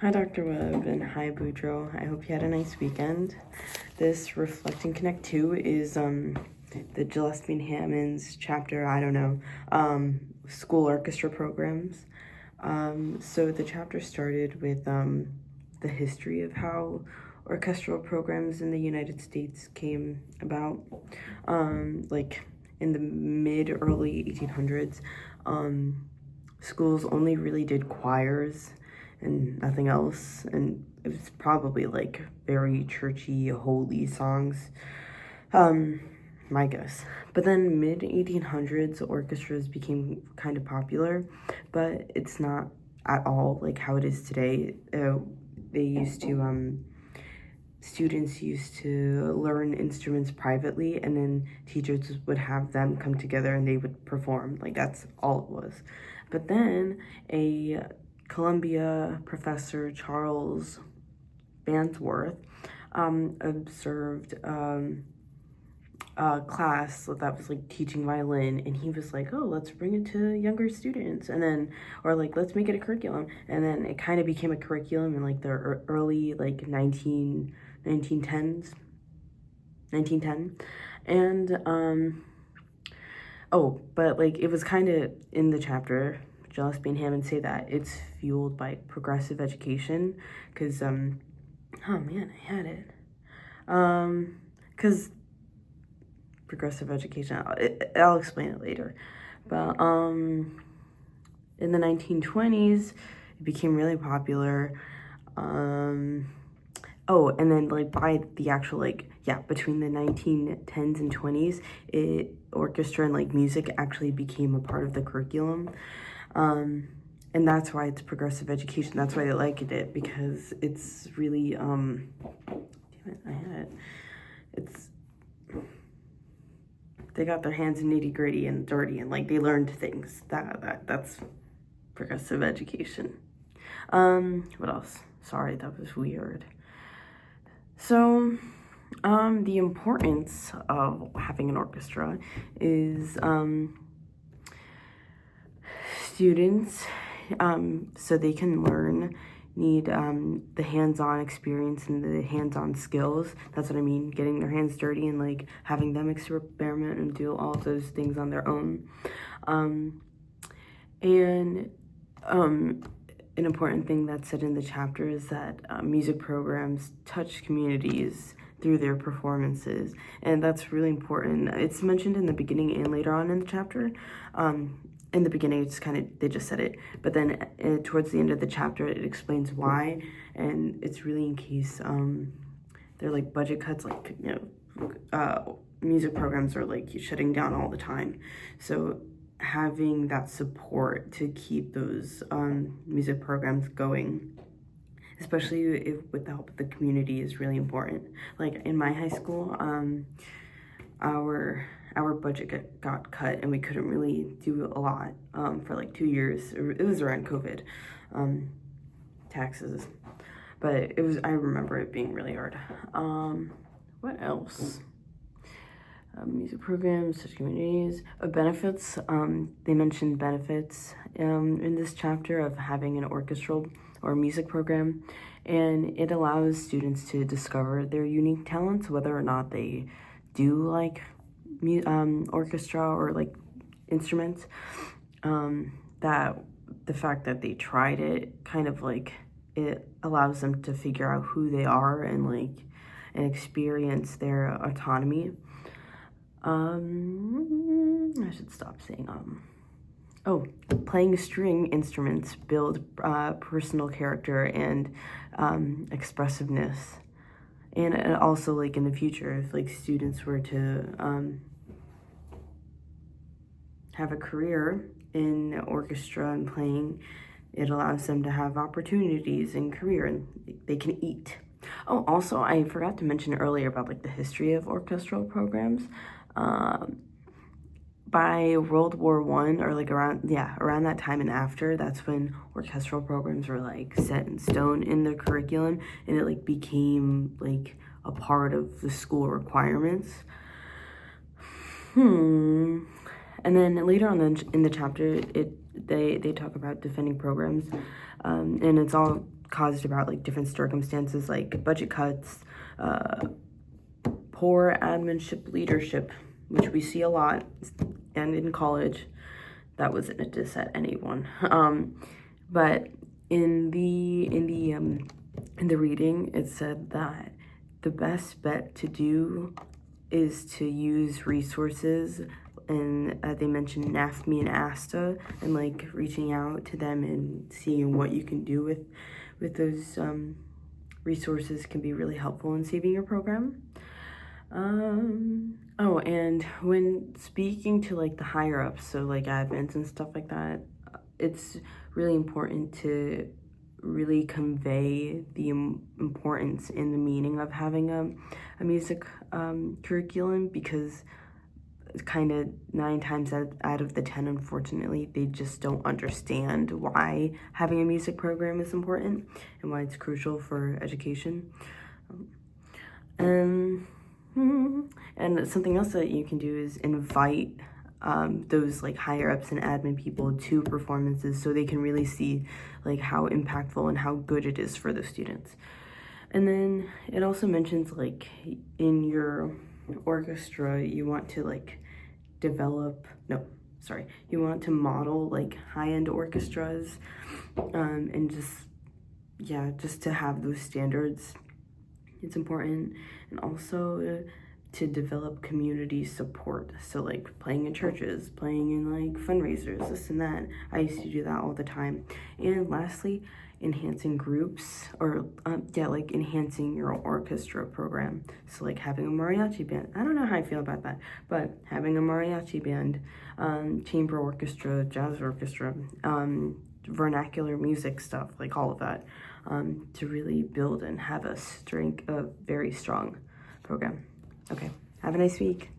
Hi, Dr. Webb, and hi, Boudreaux. I hope you had a nice weekend. This Reflect and Connect 2 is the Gillespie and Hammond's chapter, school orchestra programs. So the chapter started with the history of how orchestral programs in the United States came about. Like in the mid-early 1800s, schools only really did choirs and nothing else, and it was probably like very churchy, holy songs, my guess. But then mid 1800s orchestras became kind of popular, but it's not at all like how it is today. Students used to learn instruments privately, and then teachers would have them come together and they would perform. Like, that's all it was. But then a Columbia professor, Charles Bandsworth, observed a class that was like teaching violin, and he was like, oh, let's bring it to younger students, and then, or like, let's make it a curriculum. And then it kind of became a curriculum in like the early like 1910. And but like it was kind of in the chapter, Gillespie and Hammond say that it's fueled by progressive education, because oh man, I had it, because progressive education, I'll explain it later. But in the 1920s it became really popular. And then like by the actual between the 1910s and 20s, orchestra and like music actually became a part of the curriculum. And that's why it's progressive education. That's why they liked it, because it's really damn it, I had it. They got their hands nitty gritty and dirty, and like they learned things. That's progressive education. What else? Sorry, that was weird. So, the importance of having an orchestra is students, so they can learn, need the hands-on experience and the hands-on skills. That's what I mean, getting their hands dirty and like having them experiment and do all of those things on their own. An important thing that's said in the chapter is that music programs touch communities through their performances, and that's really important. It's mentioned in the beginning and later on in the chapter. In the beginning, it's they just said it, but then towards the end of the chapter, it explains why, and it's really in case they're like budget cuts, like music programs are like shutting down all the time, so having that support to keep those music programs going, especially with the help of the community, is really important. Like in my high school, our budget got cut, and we couldn't really do a lot for like 2 years. It was around COVID, taxes, but I remember it being really hard. What else? Music programs, such communities, benefits. They mentioned benefits in this chapter of having an orchestral or music program, and it allows students to discover their unique talents, whether or not they do like orchestra or like instruments. That the fact that they tried it kind of like it allows them to figure out who they are and experience their autonomy. I should stop saying playing string instruments build personal character and expressiveness. And also like in the future, if like students were to have a career in orchestra and playing, it allows them to have opportunities in career, and they can eat. Oh, also, I forgot to mention earlier about like the history of orchestral programs. By World War I, or like around that time and after, that's when orchestral programs were like set in stone in the curriculum, and it like became like a part of the school requirements. And then later on in the chapter, they talk about defending programs, and it's all caused about like different circumstances like budget cuts, poor adminship leadership, which we see a lot, and in college. That wasn't a diss at anyone. But in the reading, it said that the best bet to do is to use resources, and they mentioned NAFME and ASTA, and like reaching out to them and seeing what you can do with those resources can be really helpful in saving your program. Oh, and when speaking to like the higher ups, so like admins and stuff like that, it's really important to really convey the importance and the meaning of having a music curriculum, because kind of 9 times out of the 10, unfortunately, they just don't understand why having a music program is important and why it's crucial for education. And something else that you can do is invite those like higher ups and admin people to performances, so they can really see like how impactful and how good it is for the students. And then it also mentions like in your orchestra, you want to like you want to model like high-end orchestras, and just to have those standards. It's important. And also to develop community support, so like playing in churches, playing in like fundraisers, this and that. I used to do that all the time. And lastly, enhancing groups, or like enhancing your orchestra program. So like having a mariachi band. I don't know how I feel about that, but having a mariachi band, chamber orchestra, jazz orchestra, vernacular music stuff, like all of that, to really build and have a very strong program. Okay, have a nice week.